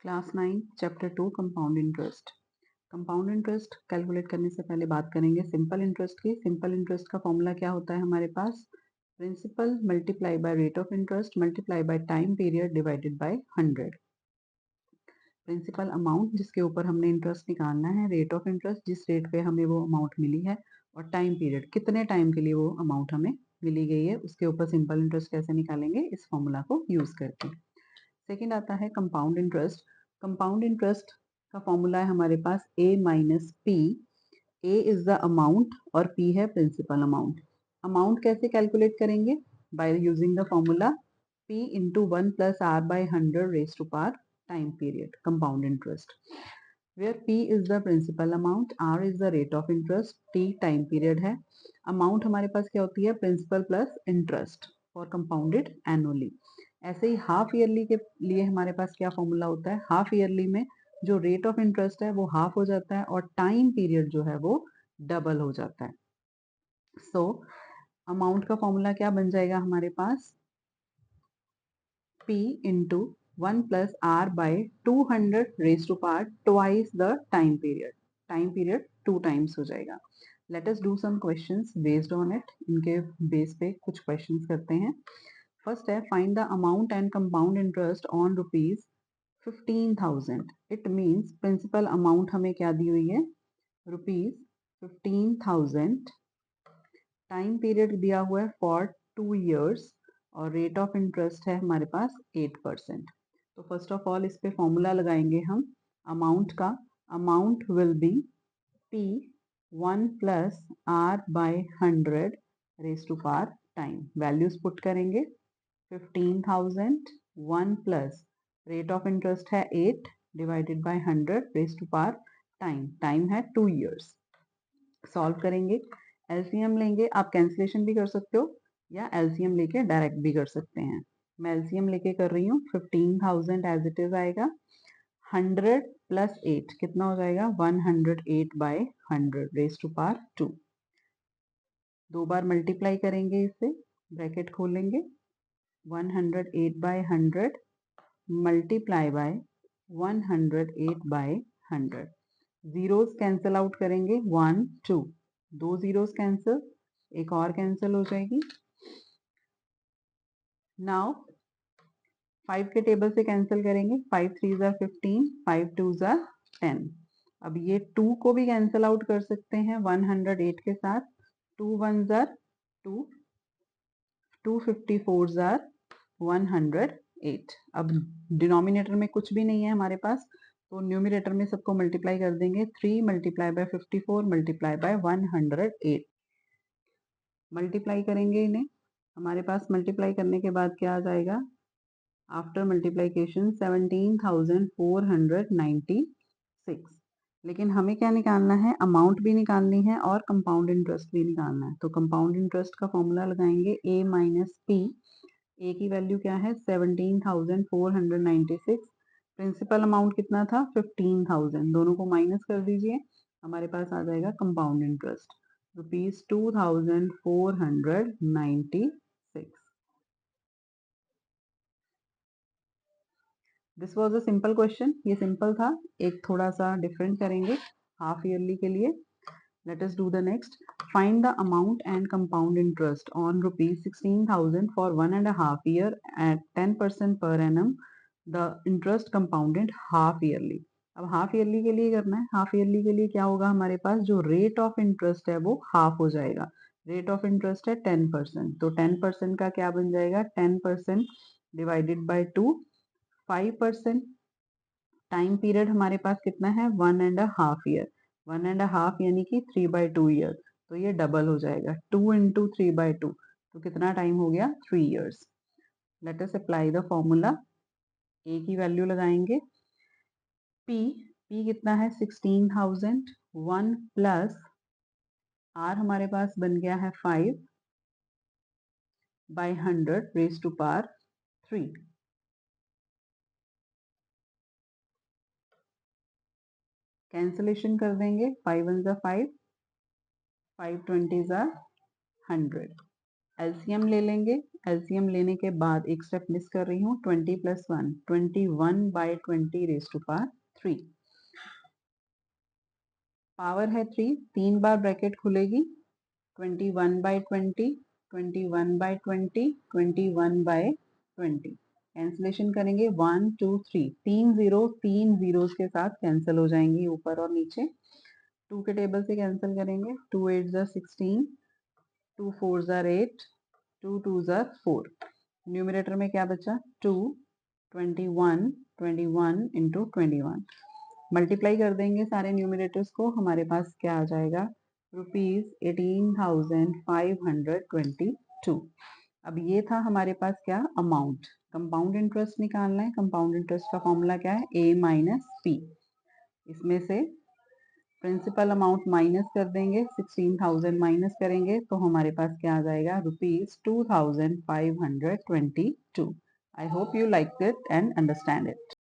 Class 9 chapter 2 compound interest. Compound interest calculate करने से पहले बात करेंगे सिंपल इंटरेस्ट की। सिंपल इंटरेस्ट का फॉर्मूला क्या होता है हमारे पास? Principal multiply by rate of interest multiply by time period divided by 100। Principal amount जिसके ऊपर हमने इंटरेस्ट निकालना है, रेट ऑफ इंटरेस्ट जिस रेट पे हमें वो अमाउंट मिली है, और टाइम पीरियड कितने टाइम के लिए वो अमाउंट हमें मिली गई है, उसके ऊपर सिंपल इंटरेस्ट कैसे निकालेंगे इस फॉर्मूला को यूज करके। सेकेंड आता है कंपाउंड इंटरेस्ट। कंपाउंड इंटरेस्ट का फॉर्मूला है हमारे पास a minus P. a is the amount और p है प्रिंसिपल अमाउंट। अमाउंट कैसे कैलकुलेट करेंगे? By using the formula p into 1 plus R by 100 raise to power time period compound interest, where p is the principal amount, r is the rate of interest, t time period है। Amount हमारे पास क्या होती है? Principal plus interest for compounded annually. ऐसे ही half yearly के लिए हमारे पास क्या फॉर्मूला होता है? हाफ ईयरली में जो रेट ऑफ इंटरेस्ट है वो हाफ हो जाता है और टाइम पीरियड जो है वो डबल हो जाता है। सो अमाउंट का फॉर्मूला क्या बन जाएगा हमारे पास? p into 1 plus R by 200 raise to power twice the time period. Time period 2 times हो जाएगा। Let us do some questions based on it. इनके बेस पे कुछ क्वेश्चंस करते हैं। फर्स्ट है find the amount and compound interest on rupees 15,000। It means principal amount हमें क्या दी हुई है? रुपीज 15,000। टाइम पीरियड दिया हुआ है फॉर 2 years और रेट ऑफ इंटरेस्ट है हमारे पास 8%। तो फर्स्ट ऑफ ऑल इस पे फॉर्मूला लगाएंगे हम अमाउंट का। Amount will be p 1 plus r by 100 raise to power time. Values put करेंगे 15,000 1 प्लस रेट ऑफ इंटरेस्ट है 8 divided by 100 raise to power time. Time है 2 years। सॉल्व करेंगे, LCM लेंगे। आप कैंसिलेशन भी कर सकते हो या एलसीएम लेके डायरेक्ट भी कर सकते हैं। मैं एलसीएम लेके कर रही हूँ। 15,000 एज इट इज आएगा। 100 प्लस 8 कितना हो जाएगा? 108 बाय 100 रेज टू पावर 2। दो बार मल्टीप्लाई करेंगे इससे, ब्रैकेट खोलेंगे 108 by 100 multiply by 108 by 100। Zeros cancel out करेंगे 1 2, दो जीरोस कैंसिल, एक और कैंसिल हो जाएगी। नाउ 5 के टेबल से कैंसिल करेंगे। 5 3 जार 15, 5 2 जार 10। अब ये 2 को भी कैंसिल आउट कर सकते हैं 108 के साथ। 2 1 जार 2, 2 54 जार 108। अब डिनोमिनेटर में कुछ भी नहीं है हमारे पास, तो न्यूमिनेटर में सबको मल्टीप्लाई कर देंगे। 3 multiply by 54 multiply by 108। Multiply करेंगे इन्हें। हमारे पास मल्टीप्लाई करने के बाद क्या आ जाएगा? After multiplication 17,496। लेकिन हमें क्या निकालना है? अमाउंट भी निकालनी है और कंपाउंड इंटरेस्ट भी निकालना है। तो कंपाउंड इंटरेस्ट का फॉर्मूला लगाएंगे a माइनस पी। ए की वैल्यू क्या है? 17,496। प्रिंसिपल अमाउंट कितना था? 15,000। दोनों को माइनस कर दीजिए, हमारे पास आ जाएगा compound interest rupees 2,496। This was a simple question. ये सिंपल था। एक थोड़ा सा डिफरेंट करेंगे हाफ ईयरली के लिए। Let us do the next. Find the amount and compound interest on rupees 16,000 for 1.5 year at 10% per annum. The interest compounded half yearly. अब half yearly के लिए करना है। हाफ ईयरली के लिए क्या होगा? हमारे पास जो रेट ऑफ इंटरेस्ट है वो हाफ हो जाएगा। रेट ऑफ इंटरेस्ट है 10%, तो 10% का क्या बन जाएगा? 10% डिवाइडेड बाय 2, 5%। टाइम पीरियड हमारे पास कितना है? 1.5 ईयर। 1.5 यानी कि 3/2 ईयर, तो ये डबल हो जाएगा। 2 इंटू 3/2, तो कितना टाइम हो गया? 3 years. Let us apply the formula. A की वैल्यू लगाएंगे पी। पी कितना है? 16,000। 1 प्लस आर हमारे पास बन गया है 5 by 100 raise to power 3। Cancellation कर देंगे। 5 1 ज़ा 5, 5 20 ज़ा 100। एलसीएम ले लेंगे। एलसीएम लेने के बाद एक स्टेप मिस कर रही हूँ, 20 + 1 21/20 रेज़ टू पावर 3। पावर है 3, 3 बार ब्रैकेट खुलेगी, 21/20 21/20 21/20। कैंसिलेशन करेंगे 1 2 3, 3 जीरोस के साथ कैंसिल हो जाएंगी ऊपर और नीचे। 2 के टेबल से कैंसिल करेंगे, 2 8 ज़ा 16, 2 4 ज़ा 8, 2 2 ज़ा 4। न्यूमरेटर में क्या बचा? 2 21 21 इंटू 21। मल्टीप्लाई कर देंगे सारे न्यूमरेटर्स को, हमारे पास क्या आ जाएगा? ₹18,522। अब ये था हमारे पास क्या? अमाउंट। कंपाउंड इंटरेस्ट निकालना है। कंपाउंड इंटरेस्ट का फॉर्मूला क्या है? A minus P। इसमें से प्रिंसिपल अमाउंट माइनस कर देंगे, 16,000 माइनस करेंगे तो हमारे पास क्या आ जाएगा? ₹2,522। I hope you liked it and understand it.